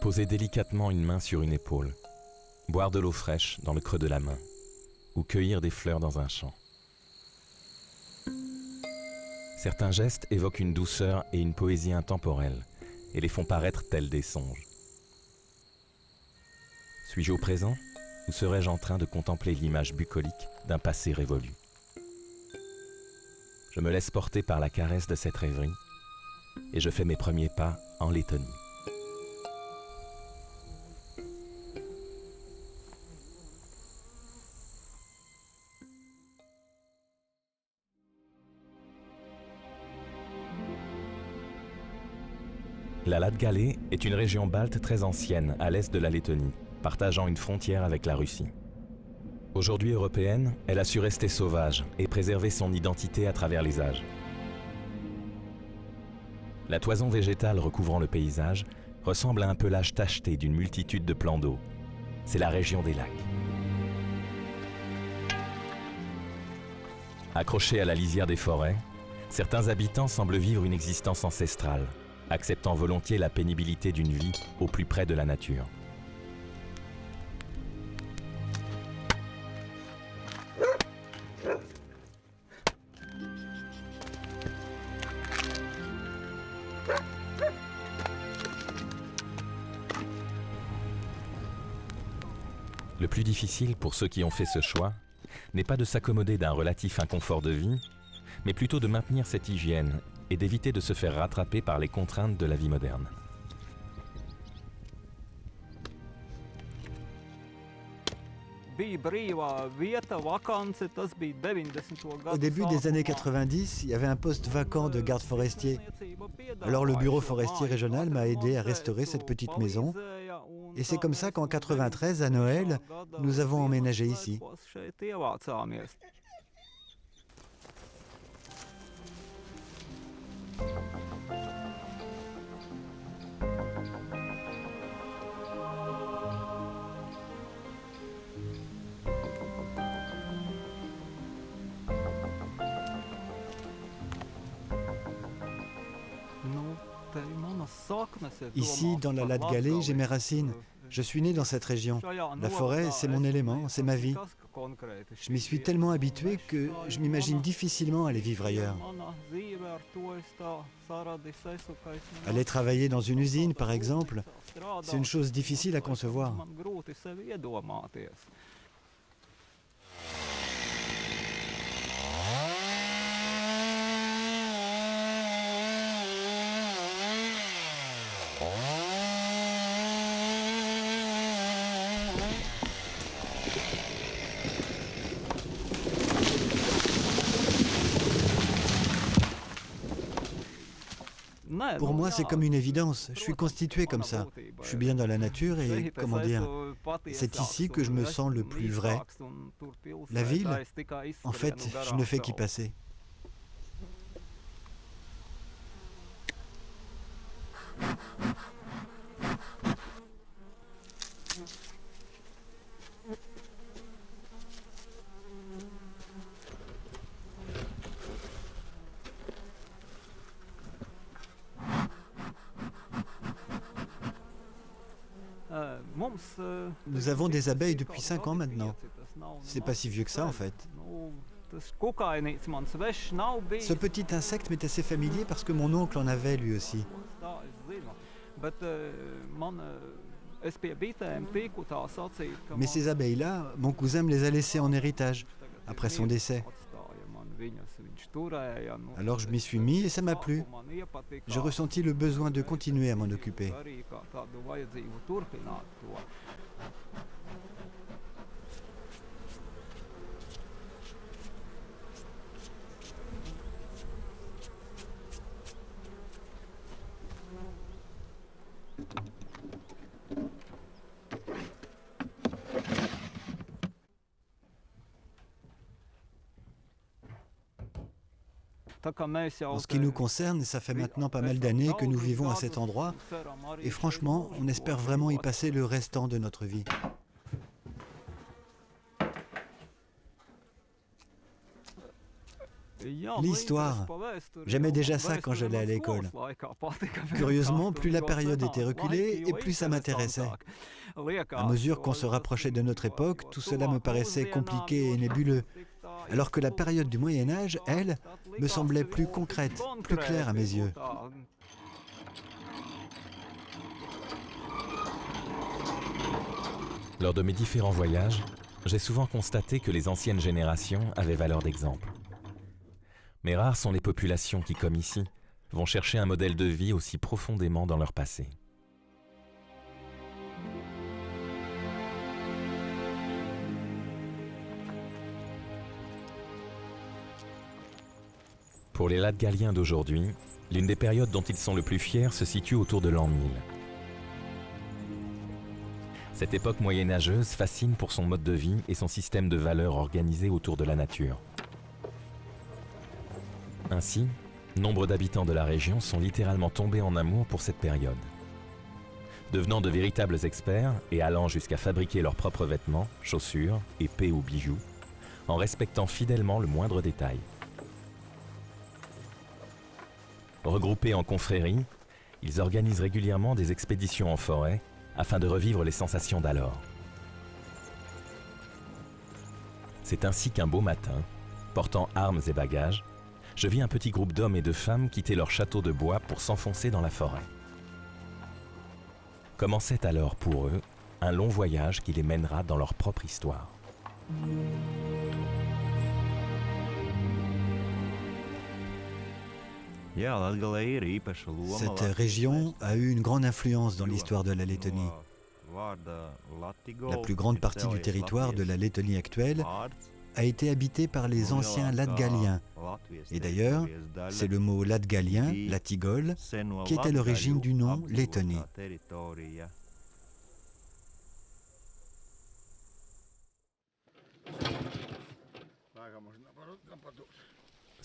Poser délicatement une main sur une épaule, boire de l'eau fraîche dans le creux de la main, ou cueillir des fleurs dans un champ. Certains gestes évoquent une douceur et une poésie intemporelle et les font paraître tels des songes. Suis-je au présent ou serais-je en train de contempler l'image bucolique d'un passé révolu? Je me laisse porter par la caresse de cette rêverie et je fais mes premiers pas en Lettonie. La Latgalie est une région balte très ancienne à l'est de la Lettonie, partageant une frontière avec la Russie. Aujourd'hui européenne, elle a su rester sauvage et préserver son identité à travers les âges. La toison végétale recouvrant le paysage ressemble à un pelage tacheté d'une multitude de plans d'eau. C'est la région des lacs. Accrochés à la lisière des forêts, certains habitants semblent vivre une existence ancestrale, acceptant volontiers la pénibilité d'une vie au plus près de la nature. Le plus difficile pour ceux qui ont fait ce choix n'est pas de s'accommoder d'un relatif inconfort de vie, mais plutôt de maintenir cette hygiène et d'éviter de se faire rattraper par les contraintes de la vie moderne. Au début des années 90, il y avait un poste vacant de garde forestier. Alors le bureau forestier régional m'a aidé à restaurer cette petite maison. Et c'est comme ça qu'en 93, à Noël, nous avons emménagé ici. Ici, dans la Latgalie, j'ai mes racines. Je suis né dans cette région. La forêt, c'est mon élément, c'est ma vie. Je m'y suis tellement habitué que je m'imagine difficilement aller vivre ailleurs. Aller travailler dans une usine, par exemple, c'est une chose difficile à concevoir. Pour moi, c'est comme une évidence. Je suis constitué comme ça. Je suis bien dans la nature et, comment dire, c'est ici que je me sens le plus vrai. La ville, en fait, je ne fais qu'y passer. Nous avons des abeilles depuis 5 ans maintenant. C'est pas si vieux que ça en fait. Ce petit insecte m'est assez familier parce que mon oncle en avait lui aussi. Mais ces abeilles-là, mon cousin me les a laissées en héritage, après son décès. Alors je m'y suis mis et ça m'a plu. J'ai ressenti le besoin de continuer à m'en occuper. En ce qui nous concerne, ça fait maintenant pas mal d'années que nous vivons à cet endroit et franchement, on espère vraiment y passer le restant de notre vie. L'histoire, j'aimais déjà ça quand j'allais à l'école. Curieusement, plus la période était reculée et plus ça m'intéressait. À mesure qu'on se rapprochait de notre époque, tout cela me paraissait compliqué et nébuleux, alors que la période du Moyen-Âge, elle, me semblait plus concrète, plus claire à mes yeux. Lors de mes différents voyages, j'ai souvent constaté que les anciennes générations avaient valeur d'exemple. Mais rares sont les populations qui, comme ici, vont chercher un modèle de vie aussi profondément dans leur passé. Pour les Latgaliens d'aujourd'hui, l'une des périodes dont ils sont le plus fiers se situe autour de l'an 1000. Cette époque moyenâgeuse fascine pour son mode de vie et son système de valeurs organisé autour de la nature. Ainsi, nombre d'habitants de la région sont littéralement tombés en amour pour cette période. Devenant de véritables experts et allant jusqu'à fabriquer leurs propres vêtements, chaussures, épées ou bijoux, en respectant fidèlement le moindre détail. Regroupés en confréries, ils organisent régulièrement des expéditions en forêt afin de revivre les sensations d'alors. C'est ainsi qu'un beau matin, portant armes et bagages, je vis un petit groupe d'hommes et de femmes quitter leur château de bois pour s'enfoncer dans la forêt. Commençait alors pour eux un long voyage qui les mènera dans leur propre histoire. Cette région a eu une grande influence dans l'histoire de la Lettonie. La plus grande partie du territoire de la Lettonie actuelle a été habitée par les anciens Latgaliens. Et d'ailleurs, c'est le mot latgalien, latigol, qui est à l'origine du nom Lettonie.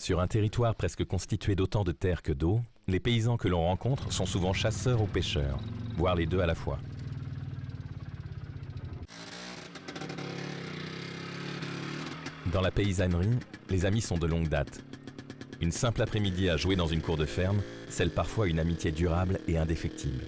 Sur un territoire presque constitué d'autant de terre que d'eau, les paysans que l'on rencontre sont souvent chasseurs ou pêcheurs, voire les deux à la fois. Dans la paysannerie, les amis sont de longue date. Une simple après-midi à jouer dans une cour de ferme scelle parfois une amitié durable et indéfectible.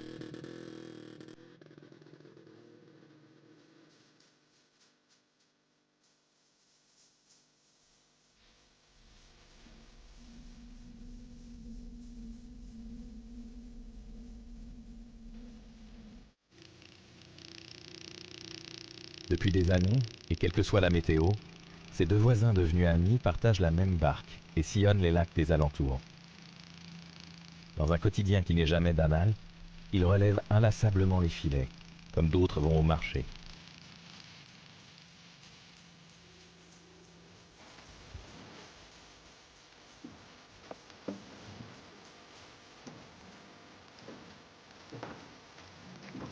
Depuis des années, et quelle que soit la météo, ces deux voisins devenus amis partagent la même barque et sillonnent les lacs des alentours. Dans un quotidien qui n'est jamais banal, ils relèvent inlassablement les filets, comme d'autres vont au marché.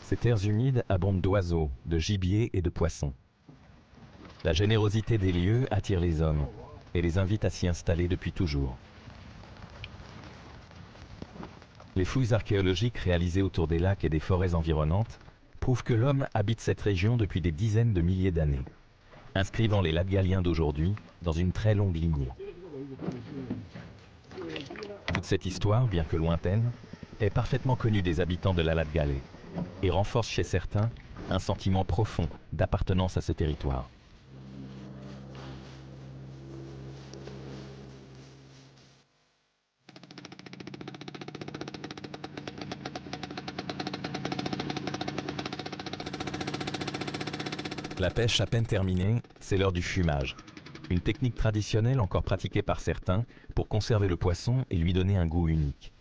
Ces terres humides abondent d'oiseaux, de gibier et de poissons. La générosité des lieux attire les hommes et les invite à s'y installer depuis toujours. Les fouilles archéologiques réalisées autour des lacs et des forêts environnantes prouvent que l'homme habite cette région depuis des dizaines de milliers d'années, inscrivant les Latgaliens d'aujourd'hui dans une très longue lignée. Toute cette histoire, bien que lointaine, est parfaitement connue des habitants de la Latgalie et renforce chez certains un sentiment profond d'appartenance à ce territoire. La pêche à peine terminée, c'est l'heure du fumage. Une technique traditionnelle encore pratiquée par certains pour conserver le poisson et lui donner un goût unique.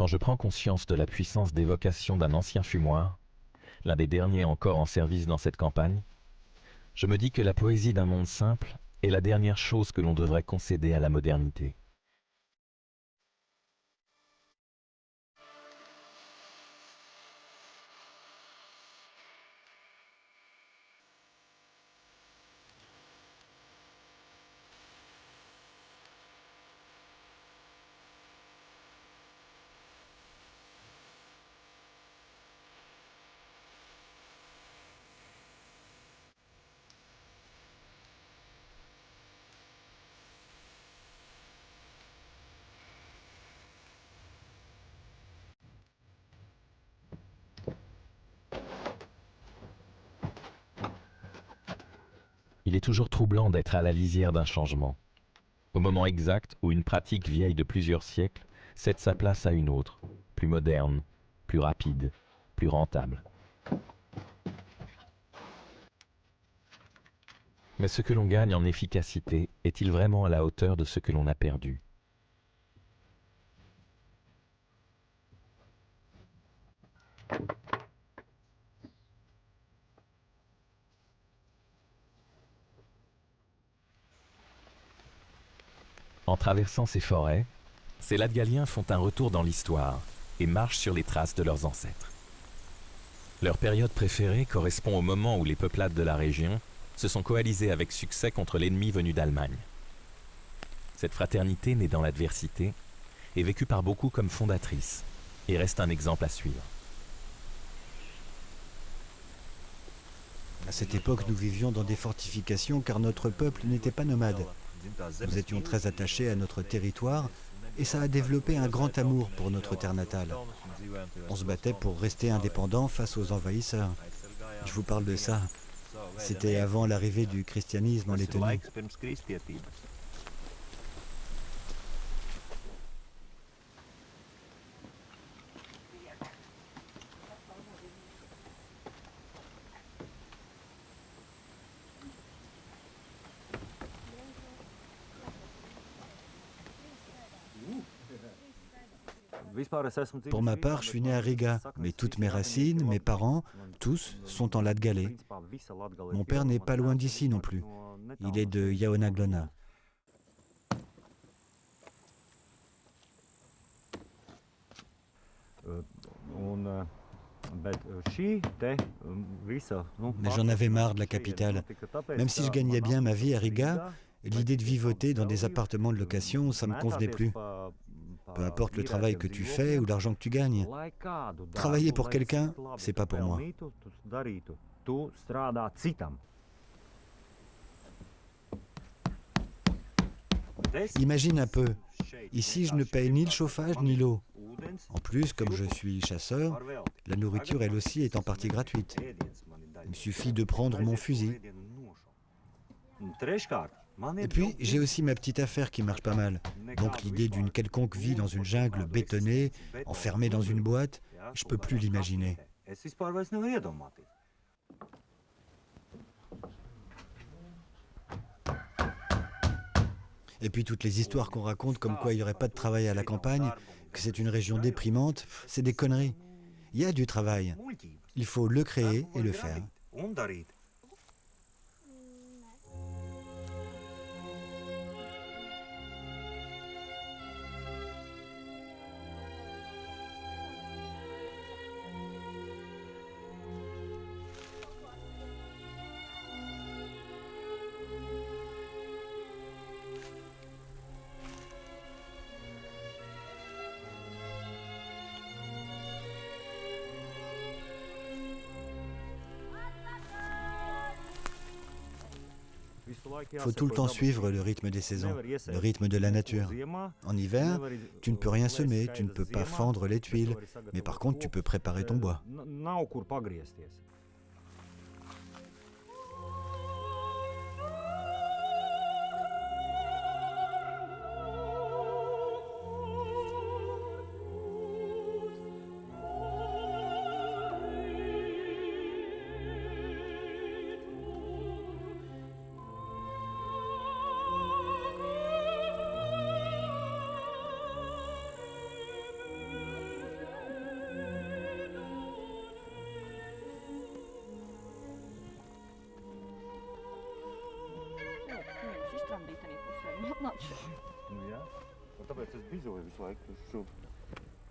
Quand je prends conscience de la puissance d'évocation d'un ancien fumoir, l'un des derniers encore en service dans cette campagne, je me dis que la poésie d'un monde simple est la dernière chose que l'on devrait concéder à la modernité. Il est toujours troublant d'être à la lisière d'un changement, au moment exact où une pratique vieille de plusieurs siècles cède sa place à une autre, plus moderne, plus rapide, plus rentable. Mais ce que l'on gagne en efficacité est-il vraiment à la hauteur de ce que l'on a perdu ? En traversant ces forêts, ces Latgaliens font un retour dans l'histoire et marchent sur les traces de leurs ancêtres. Leur période préférée correspond au moment où les peuplades de la région se sont coalisées avec succès contre l'ennemi venu d'Allemagne. Cette fraternité née dans l'adversité est vécue par beaucoup comme fondatrice et reste un exemple à suivre. À cette époque, nous vivions dans des fortifications car notre peuple n'était pas nomade. Nous étions très attachés à notre territoire et ça a développé un grand amour pour notre terre natale. On se battait pour rester indépendants face aux envahisseurs. Je vous parle de ça. C'était avant l'arrivée du christianisme en Lettonie. Pour ma part, je suis né à Riga, mais toutes mes racines, mes parents, tous sont en Latgalais. Mon père n'est pas loin d'ici non plus. Il est de Jauna-Glona. Mais j'en avais marre de la capitale. Même si je gagnais bien ma vie à Riga, l'idée de vivoter dans des appartements de location, ça ne me convenait plus. Peu importe le travail que tu fais ou l'argent que tu gagnes. Travailler pour quelqu'un, c'est pas pour moi. Imagine un peu. Ici, je ne paye ni le chauffage ni l'eau. En plus, comme je suis chasseur, la nourriture, elle aussi, est en partie gratuite. Il me suffit de prendre mon fusil. Et puis, j'ai aussi ma petite affaire qui marche pas mal. Donc l'idée d'une quelconque vie dans une jungle bétonnée, enfermée dans une boîte, je peux plus l'imaginer. Et puis toutes les histoires qu'on raconte comme quoi il n'y aurait pas de travail à la campagne, que c'est une région déprimante, c'est des conneries. Il y a du travail. Il faut le créer et le faire. Il faut tout le temps suivre le rythme des saisons, le rythme de la nature. En hiver, tu ne peux rien semer, tu ne peux pas fendre les tuiles, mais par contre, tu peux préparer ton bois.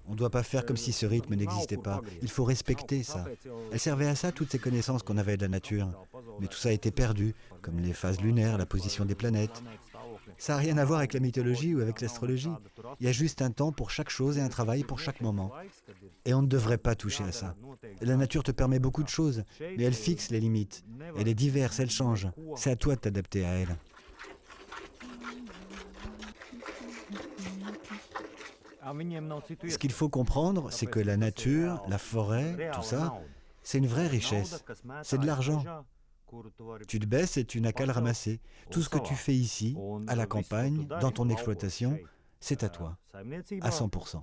On ne doit pas faire comme si ce rythme n'existait pas. Il faut respecter ça. Elle servait à ça, toutes ces connaissances qu'on avait de la nature. Mais tout ça a été perdu, comme les phases lunaires, la position des planètes. Ça n'a rien à voir avec la mythologie ou avec l'astrologie. Il y a juste un temps pour chaque chose et un travail pour chaque moment. Et on ne devrait pas toucher à ça. La nature te permet beaucoup de choses, mais elle fixe les limites. Elle est diverse, elle change. C'est à toi de t'adapter à elle. Ce qu'il faut comprendre, c'est que la nature, la forêt, tout ça, c'est une vraie richesse. C'est de l'argent. Tu te baisses et tu n'as qu'à le ramasser. Tout ce que tu fais ici, à la campagne, dans ton exploitation, c'est à toi, à 100%.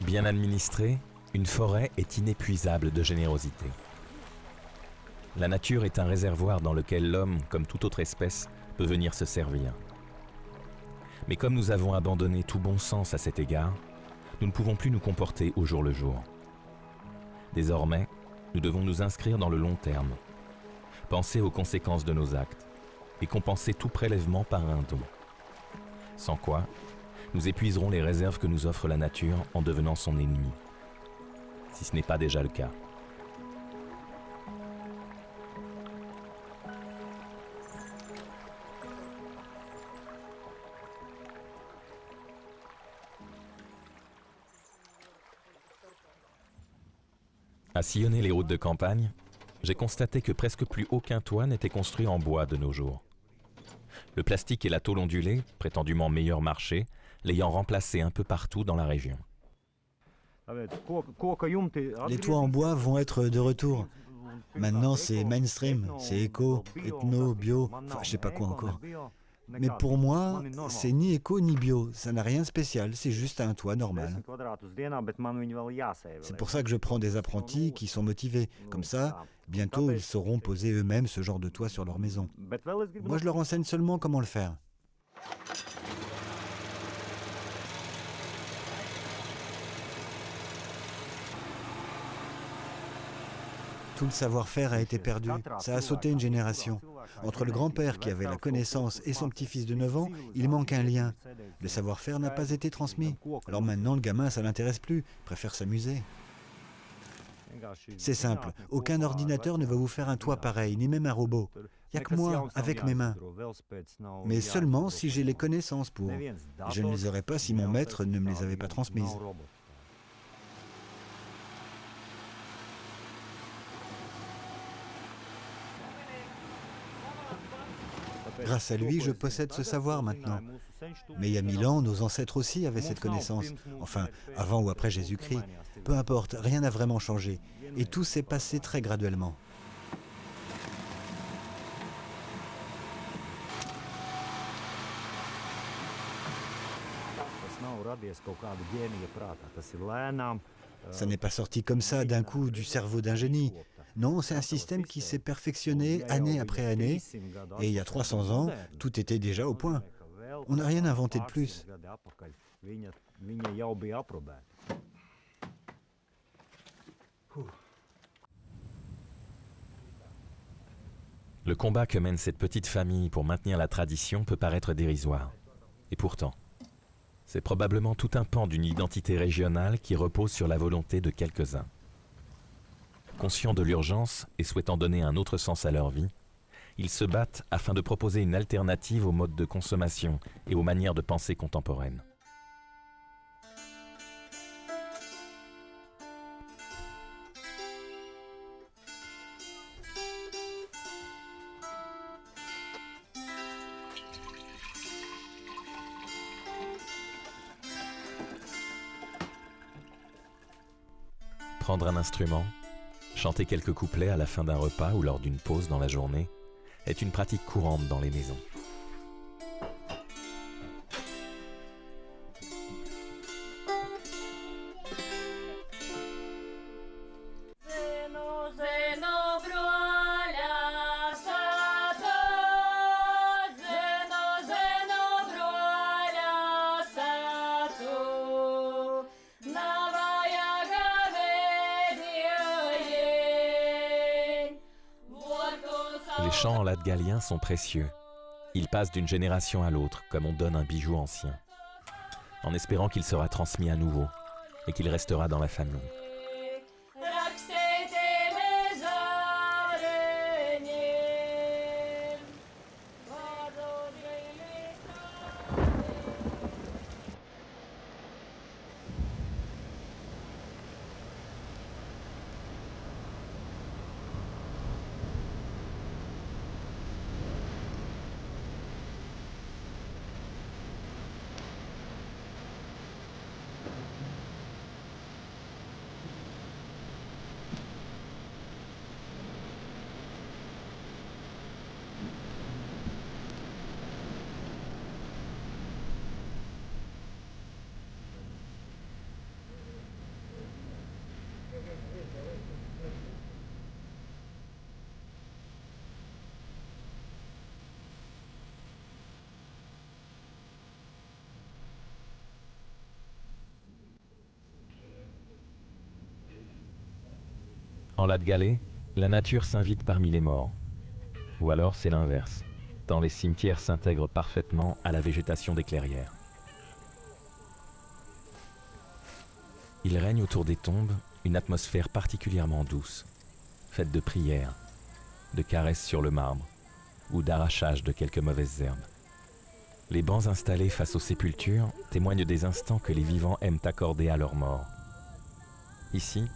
Bien administrée, une forêt est inépuisable de générosité. La nature est un réservoir dans lequel l'homme, comme toute autre espèce, peut venir se servir. Mais comme nous avons abandonné tout bon sens à cet égard, nous ne pouvons plus nous comporter au jour le jour. Désormais, nous devons nous inscrire dans le long terme, penser aux conséquences de nos actes et compenser tout prélèvement par un don. Sans quoi, nous épuiserons les réserves que nous offre la nature en devenant son ennemi, si ce n'est pas déjà le cas. À sillonner les routes de campagne, j'ai constaté que presque plus aucun toit n'était construit en bois de nos jours. Le plastique et la tôle ondulée, prétendument meilleur marché, l'ayant remplacé un peu partout dans la région. Les toits en bois vont être de retour. Maintenant, c'est mainstream, c'est éco, ethno, bio, enfin, je sais pas quoi encore. Mais pour moi, c'est ni éco ni bio, ça n'a rien de spécial, c'est juste un toit normal. C'est pour ça que je prends des apprentis qui sont motivés. Comme ça, bientôt, ils sauront poser eux-mêmes ce genre de toit sur leur maison. Moi, je leur enseigne seulement comment le faire. Tout le savoir-faire a été perdu, ça a sauté une génération. Entre le grand-père qui avait la connaissance et son petit-fils de 9 ans, il manque un lien. Le savoir-faire n'a pas été transmis. Alors maintenant, le gamin, ça l'intéresse plus, il préfère s'amuser. C'est simple, aucun ordinateur ne va vous faire un toit pareil, ni même un robot. Il n'y a que moi, avec mes mains. Mais seulement si j'ai les connaissances pour. Je ne les aurais pas si mon maître ne me les avait pas transmises. Grâce à lui, je possède ce savoir maintenant. Mais il y a 1000 ans, nos ancêtres aussi avaient cette connaissance. Enfin, avant ou après Jésus-Christ. Peu importe, rien n'a vraiment changé. Et tout s'est passé très graduellement. Ça n'est pas sorti comme ça d'un coup du cerveau d'un génie. Non, c'est un système qui s'est perfectionné année après année, et il y a 300 ans, tout était déjà au point. On n'a rien inventé de plus. Le combat que mène cette petite famille pour maintenir la tradition peut paraître dérisoire. Et pourtant, C'est probablement tout un pan d'une identité régionale qui repose sur la volonté de quelques-uns. Conscients de l'urgence et souhaitant donner un autre sens à leur vie, ils se battent afin de proposer une alternative aux modes de consommation et aux manières de penser contemporaines. Prendre un instrument, chanter quelques couplets à la fin d'un repas ou lors d'une pause dans la journée est une pratique courante dans les maisons. Les chants en latgalien sont précieux. Ils passent d'une génération à l'autre, comme on donne un bijou ancien, en espérant qu'il sera transmis à nouveau et qu'il restera dans la famille. En Latgale, la nature s'invite parmi les morts. Ou alors c'est l'inverse, tant les cimetières s'intègrent parfaitement à la végétation des clairières. Il règne autour des tombes une atmosphère particulièrement douce, faite de prières, de caresses sur le marbre ou d'arrachage de quelques mauvaises herbes. Les bancs installés face aux sépultures témoignent des instants que les vivants aiment accorder à leurs morts. Ici,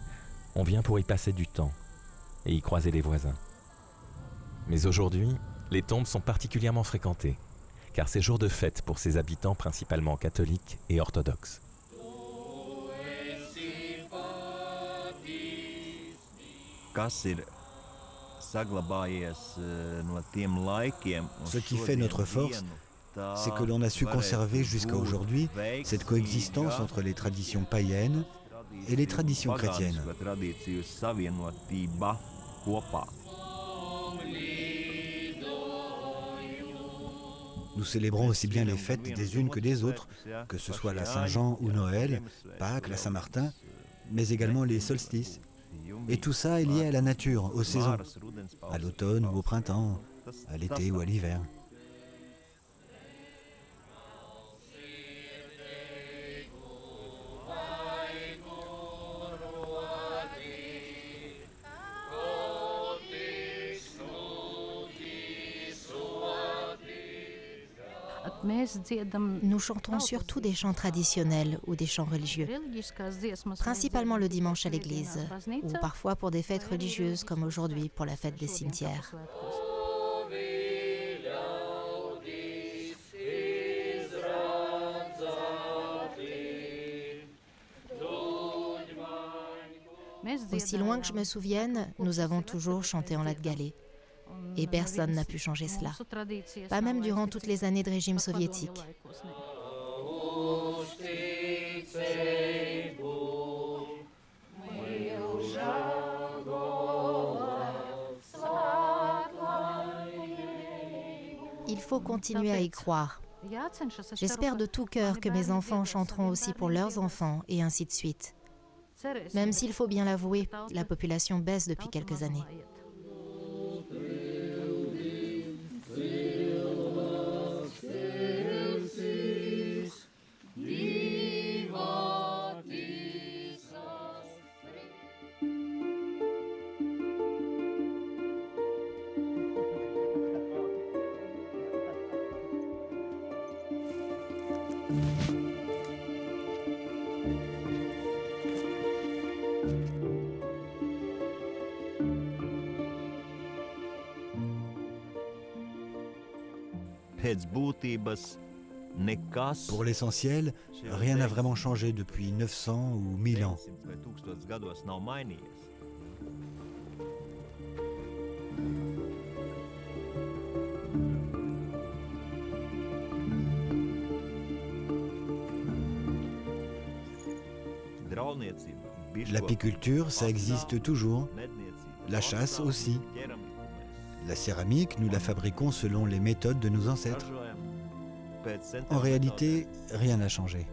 on vient pour y passer du temps et y croiser les voisins. Mais aujourd'hui, les tombes sont particulièrement fréquentées, car c'est jour de fête pour ses habitants principalement catholiques et orthodoxes. Ce qui fait notre force, c'est que l'on a su conserver jusqu'à aujourd'hui cette coexistence entre les traditions païennes et les traditions chrétiennes. Nous célébrons aussi bien les fêtes des unes que des autres, que ce soit la Saint-Jean ou Noël, Pâques, la Saint-Martin, mais également les solstices. Et tout ça est lié à la nature, aux saisons, à l'automne ou au printemps, à l'été ou à l'hiver. Nous chantons surtout des chants traditionnels ou des chants religieux, principalement le dimanche à l'église, ou parfois pour des fêtes religieuses comme aujourd'hui pour la fête des cimetières. Aussi loin que je me souvienne, nous avons toujours chanté en latgalais. Et personne n'a pu changer cela, pas même durant toutes les années de régime soviétique. Il faut continuer à y croire. J'espère de tout cœur que mes enfants chanteront aussi pour leurs enfants et ainsi de suite. Même s'il faut bien l'avouer, la population baisse depuis quelques années. Pour l'essentiel, rien n'a vraiment changé depuis 900 ou 1000 ans. L'apiculture, ça existe toujours. La chasse aussi. La céramique, nous la fabriquons selon les méthodes de nos ancêtres. En réalité, rien n'a changé.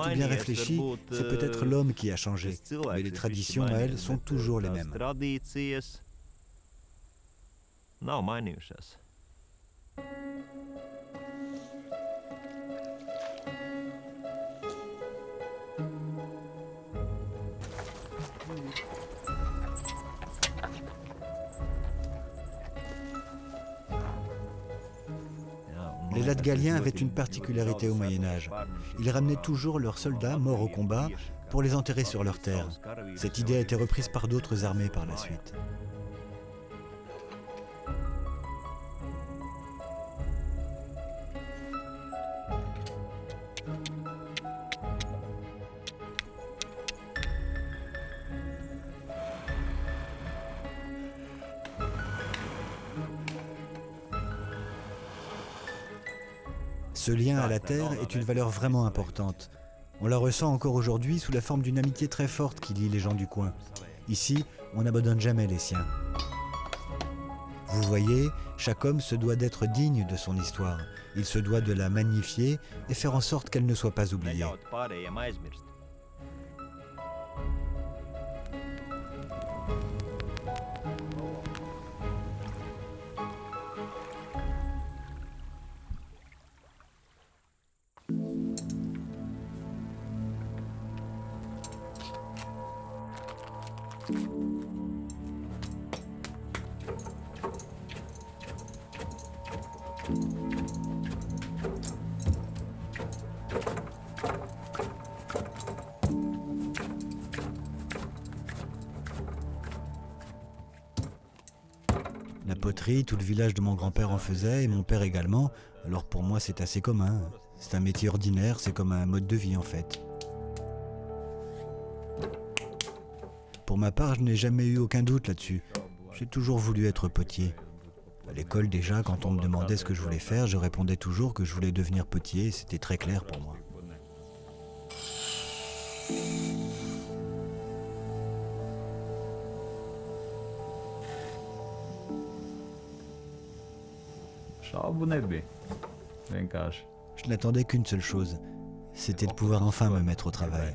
Tout bien réfléchi, c'est peut-être l'homme qui a changé, mais les traditions, elles, sont toujours les mêmes. Les Latgaliens avaient une particularité au Moyen-Âge. Ils ramenaient toujours leurs soldats morts au combat pour les enterrer sur leurs terres. Cette idée a été reprise par d'autres armées par la suite. Ce lien à la terre est une valeur vraiment importante. On la ressent encore aujourd'hui sous la forme d'une amitié très forte qui lie les gens du coin. Ici, on n'abandonne jamais les siens. Vous voyez, chaque homme se doit d'être digne de son histoire. Il se doit de la magnifier et faire en sorte qu'elle ne soit pas oubliée. La poterie, tout le village de mon grand-père en faisait et mon père également. Alors pour moi, c'est assez commun. C'est un métier ordinaire, c'est comme un mode de vie en fait. Pour ma part, je n'ai jamais eu aucun doute là-dessus. J'ai toujours voulu être potier. À l'école déjà, quand on me demandait ce que je voulais faire, je répondais toujours que je voulais devenir potier, c'était très clair pour moi. Je n'attendais qu'une seule chose, c'était de pouvoir enfin me mettre au travail.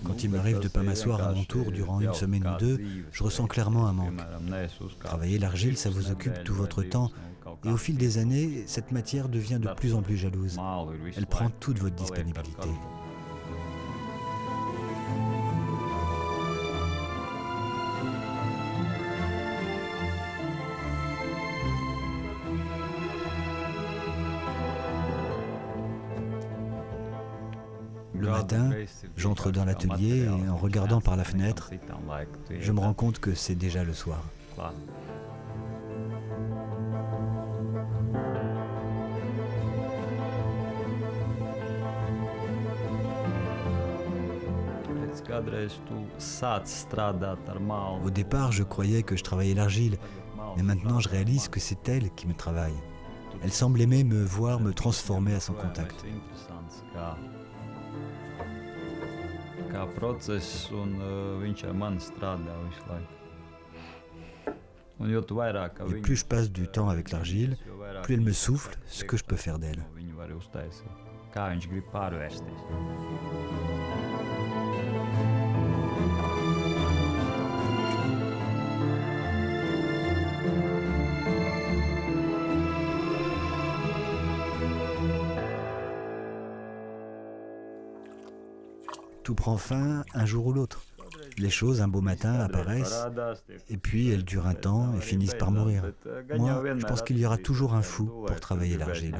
Quand il m'arrive de ne pas m'asseoir à mon tour durant une semaine ou deux, je ressens clairement un manque. Travailler l'argile, ça vous occupe tout votre temps. Et au fil des années, cette matière devient de plus en plus jalouse. Elle prend toute votre disponibilité. Le matin, j'entre dans l'atelier et en regardant par la fenêtre, je me rends compte que c'est déjà le soir. Au départ, je croyais que je travaillais l'argile, mais maintenant je réalise que c'est elle qui me travaille. Elle semble aimer me voir me transformer à son contact. Et plus je passe du temps avec l'argile, plus elle me souffle ce que je peux faire d'elle. Tout prend fin un jour ou l'autre. Les choses, un beau matin, apparaissent, et puis elles durent un temps et finissent par mourir. Moi, je pense qu'il y aura toujours un fou pour travailler l'argile.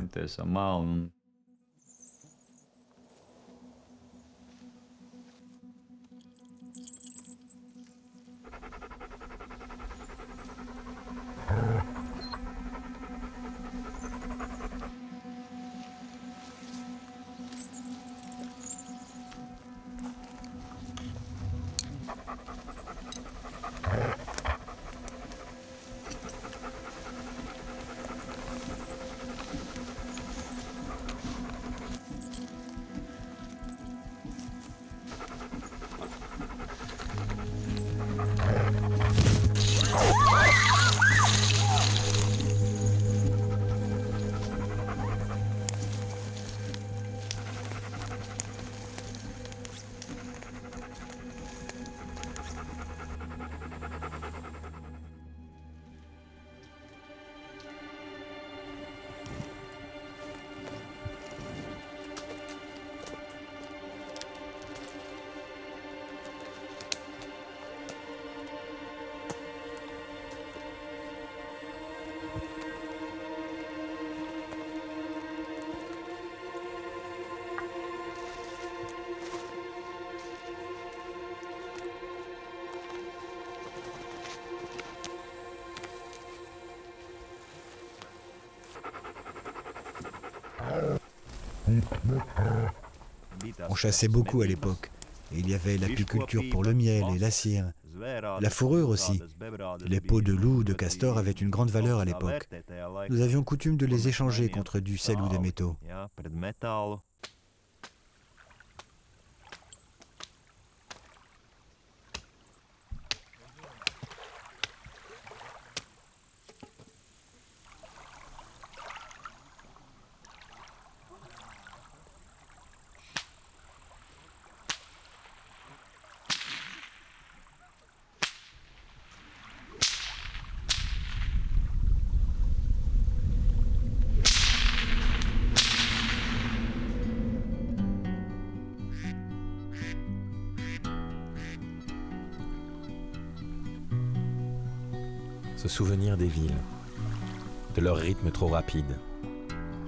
On chassait beaucoup à l'époque. Et il y avait l'apiculture pour le miel et la cire. La fourrure aussi. Les peaux de loup ou de castor avaient une grande valeur à l'époque. Nous avions coutume de les échanger contre du sel ou des métaux. Se souvenir des villes, de leur rythme trop rapide,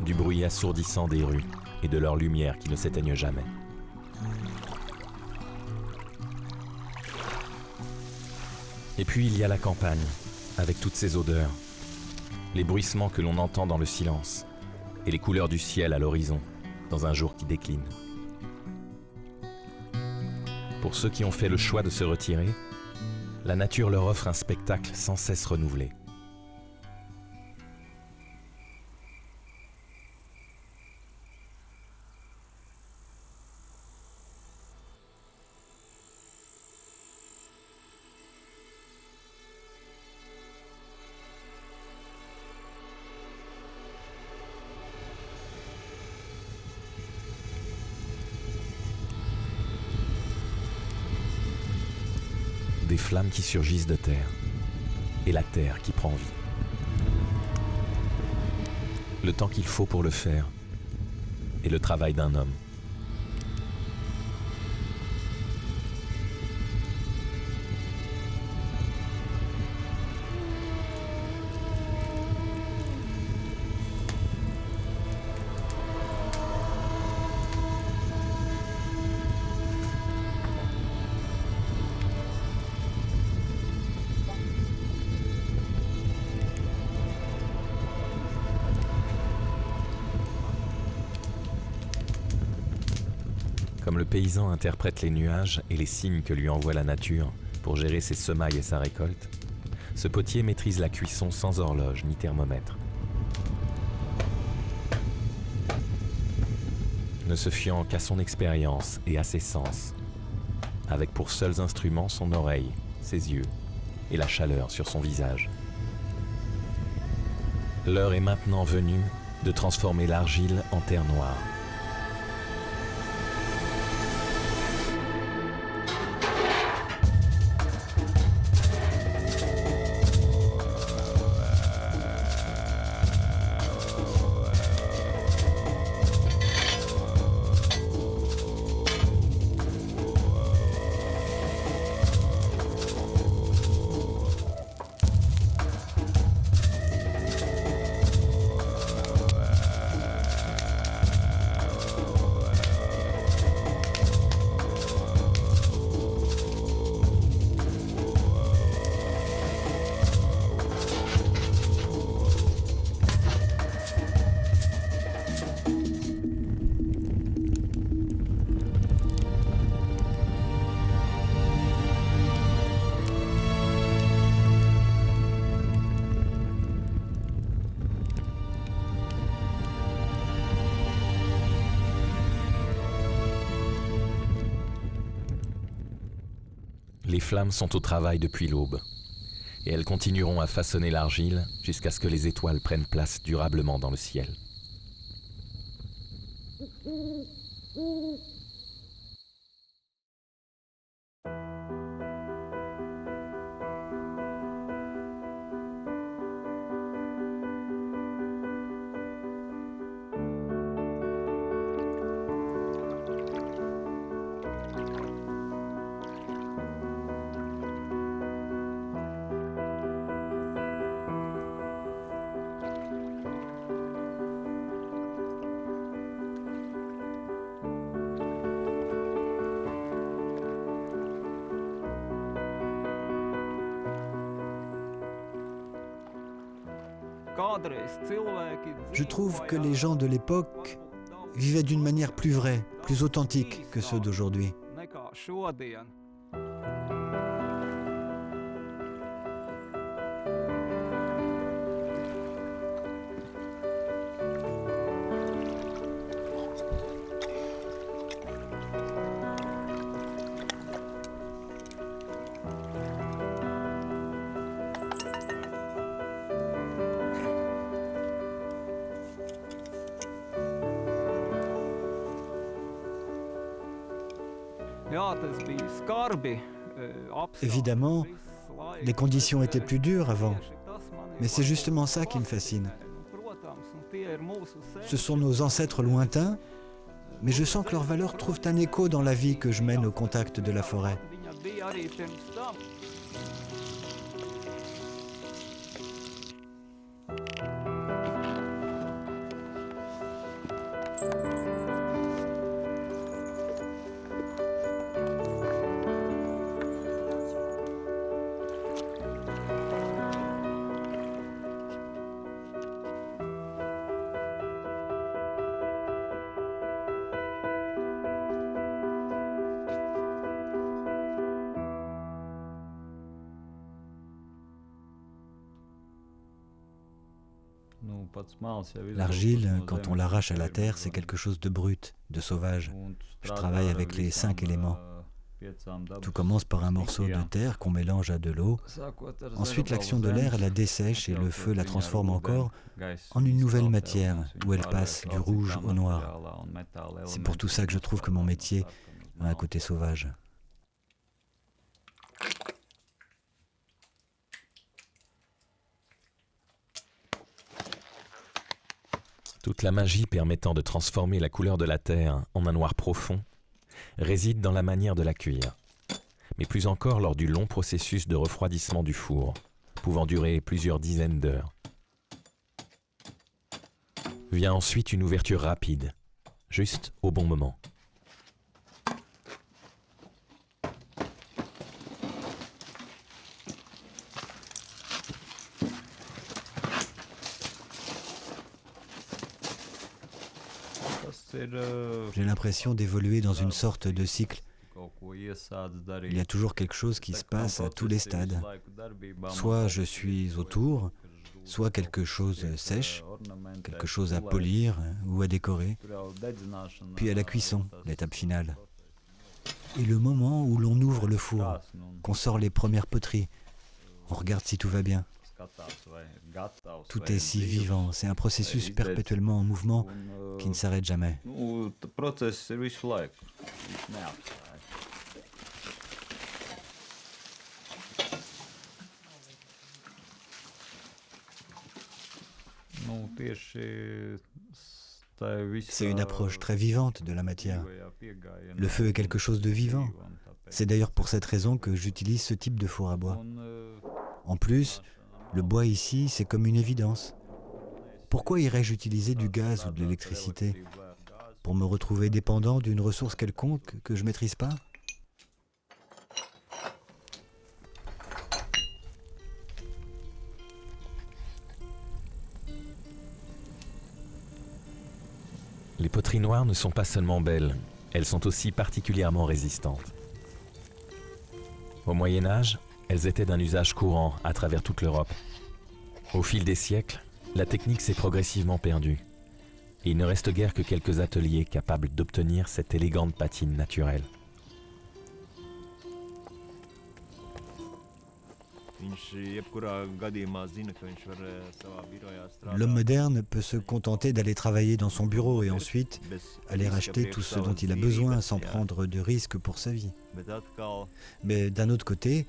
du bruit assourdissant des rues et de leurs lumières qui ne s'éteignent jamais. Et puis il y a la campagne, avec toutes ses odeurs, les bruissements que l'on entend dans le silence et les couleurs du ciel à l'horizon, dans un jour qui décline. Pour ceux qui ont fait le choix de se retirer, la nature leur offre un spectacle sans cesse renouvelé. Des flammes qui surgissent de terre, et la terre qui prend vie. Le temps qu'il faut pour le faire, et le travail d'un homme. Comme le paysan interprète les nuages et les signes que lui envoie la nature pour gérer ses semailles et sa récolte, ce potier maîtrise la cuisson sans horloge ni thermomètre. Ne se fiant qu'à son expérience et à ses sens, avec pour seuls instruments son oreille, ses yeux et la chaleur sur son visage. L'heure est maintenant venue de transformer l'argile en terre noire. Les flammes sont au travail depuis l'aube, et elles continueront à façonner l'argile jusqu'à ce que les étoiles prennent place durablement dans le ciel. Je trouve que les gens de l'époque vivaient d'une manière plus vraie, plus authentique que ceux d'aujourd'hui. Évidemment, les conditions étaient plus dures avant, mais c'est justement ça qui me fascine. Ce sont nos ancêtres lointains, mais je sens que leurs valeurs trouvent un écho dans la vie que je mène au contact de la forêt. L'argile, quand on l'arrache à la terre, c'est quelque chose de brut, de sauvage. Je travaille avec les 5 éléments. Tout commence par un morceau de terre qu'on mélange à de l'eau. Ensuite, l'action de l'air la dessèche et le feu la transforme encore en une nouvelle matière où elle passe du rouge au noir. C'est pour tout ça que je trouve que mon métier a un côté sauvage. Toute la magie permettant de transformer la couleur de la terre en un noir profond réside dans la manière de la cuire, mais plus encore lors du long processus de refroidissement du four, pouvant durer plusieurs dizaines d'heures. Vient ensuite une ouverture rapide, juste au bon moment. J'ai l'impression d'évoluer dans une sorte de cycle. Il y a toujours quelque chose qui se passe à tous les stades. Soit je suis autour, soit quelque chose sèche, quelque chose à polir ou à décorer. Puis à la cuisson, l'étape finale. Et le moment où l'on ouvre le four, qu'on sort les premières poteries, on regarde si tout va bien. Tout est si vivant, c'est un processus perpétuellement en mouvement qui ne s'arrête jamais. C'est une approche très vivante de la matière. Le feu est quelque chose de vivant. C'est d'ailleurs pour cette raison que j'utilise ce type de four à bois. En plus, le bois ici, c'est comme une évidence. Pourquoi irais-je utiliser du gaz ou de l'électricité? Pour me retrouver dépendant d'une ressource quelconque que je ne maîtrise pas? Les poteries noires ne sont pas seulement belles, elles sont aussi particulièrement résistantes. Au Moyen-Âge, elles étaient d'un usage courant à travers toute l'Europe. Au fil des siècles, la technique s'est progressivement perdue. Et il ne reste guère que quelques ateliers capables d'obtenir cette élégante patine naturelle. L'homme moderne peut se contenter d'aller travailler dans son bureau et ensuite aller racheter tout ce dont il a besoin sans prendre de risques pour sa vie. Mais d'un autre côté,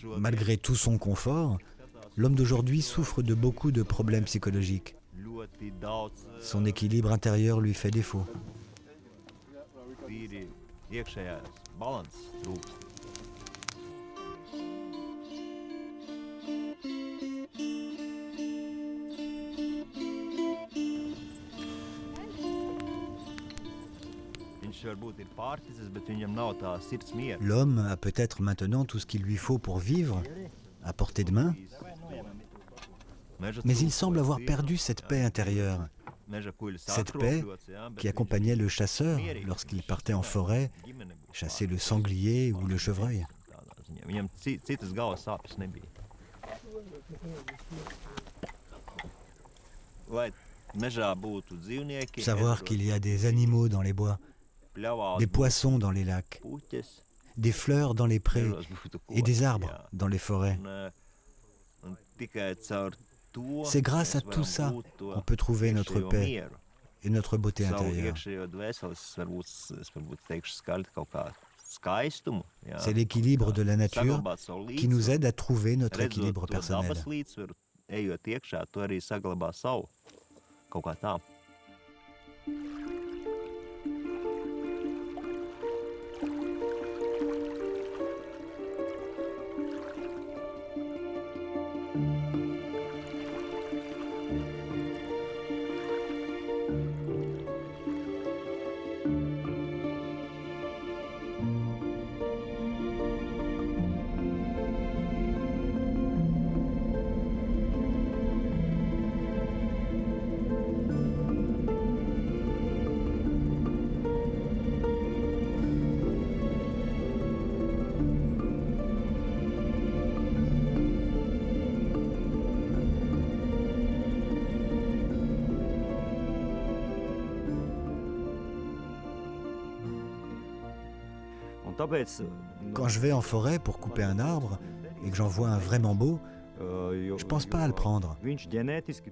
malgré tout son confort, l'homme d'aujourd'hui souffre de beaucoup de problèmes psychologiques. Son équilibre intérieur lui fait défaut. L'homme a peut-être maintenant tout ce qu'il lui faut pour vivre, à portée de main, mais il semble avoir perdu cette paix intérieure. Cette paix qui accompagnait le chasseur lorsqu'il partait en forêt, chasser le sanglier ou le chevreuil. Savoir qu'il y a des animaux dans les bois, des poissons dans les lacs, des fleurs dans les prés et des arbres dans les forêts. C'est grâce à tout ça qu'on peut trouver notre paix et notre beauté intérieure. C'est l'équilibre de la nature qui nous aide à trouver notre équilibre personnel. Quand je vais en forêt pour couper un arbre et que j'en vois un vraiment beau, je ne pense pas à le prendre,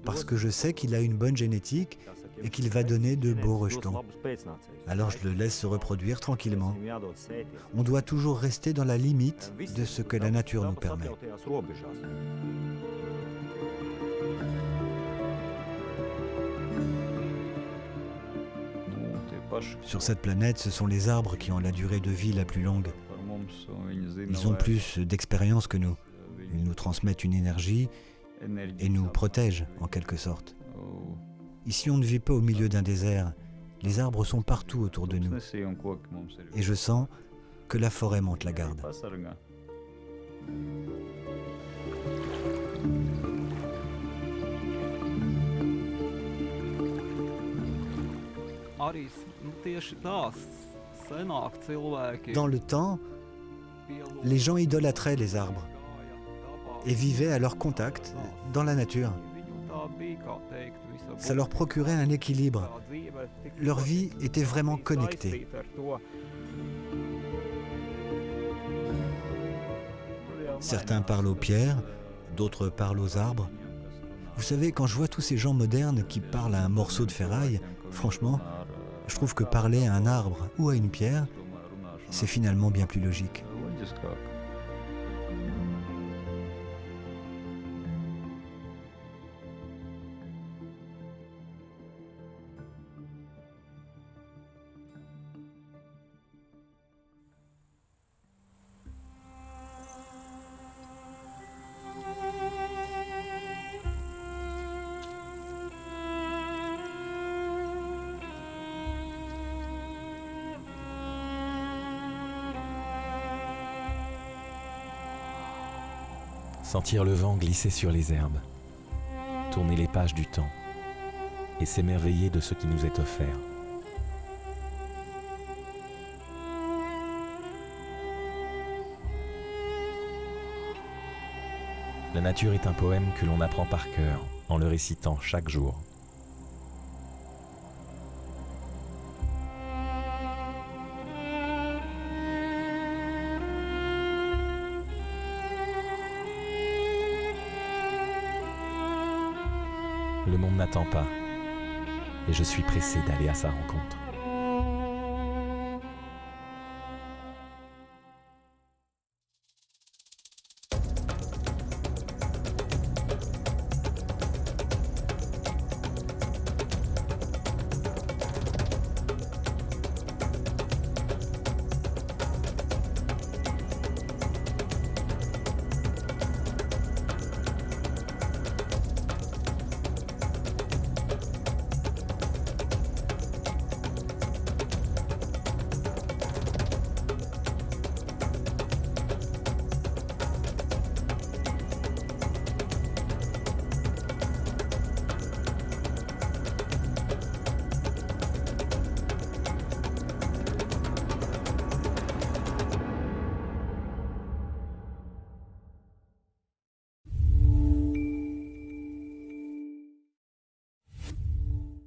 parce que je sais qu'il a une bonne génétique et qu'il va donner de beaux rejetons. Alors je le laisse se reproduire tranquillement. On doit toujours rester dans la limite de ce que la nature nous permet. Sur cette planète, ce sont les arbres qui ont la durée de vie la plus longue. Ils ont plus d'expérience que nous. Ils nous transmettent une énergie et nous protègent en quelque sorte. Ici, on ne vit pas au milieu d'un désert. Les arbres sont partout autour de nous. Et je sens que la forêt monte la garde. Dans le temps, les gens idolâtraient les arbres et vivaient à leur contact dans la nature. Ça leur procurait un équilibre. Leur vie était vraiment connectée. Certains parlent aux pierres, d'autres parlent aux arbres. Vous savez, quand je vois tous ces gens modernes qui parlent à un morceau de ferraille, franchement, je trouve que parler à un arbre ou à une pierre, c'est finalement bien plus logique. Sentir le vent glisser sur les herbes, tourner les pages du temps et s'émerveiller de ce qui nous est offert. La nature est un poème que l'on apprend par cœur en le récitant chaque jour. Le monde n'attend pas, et je suis pressé d'aller à sa rencontre.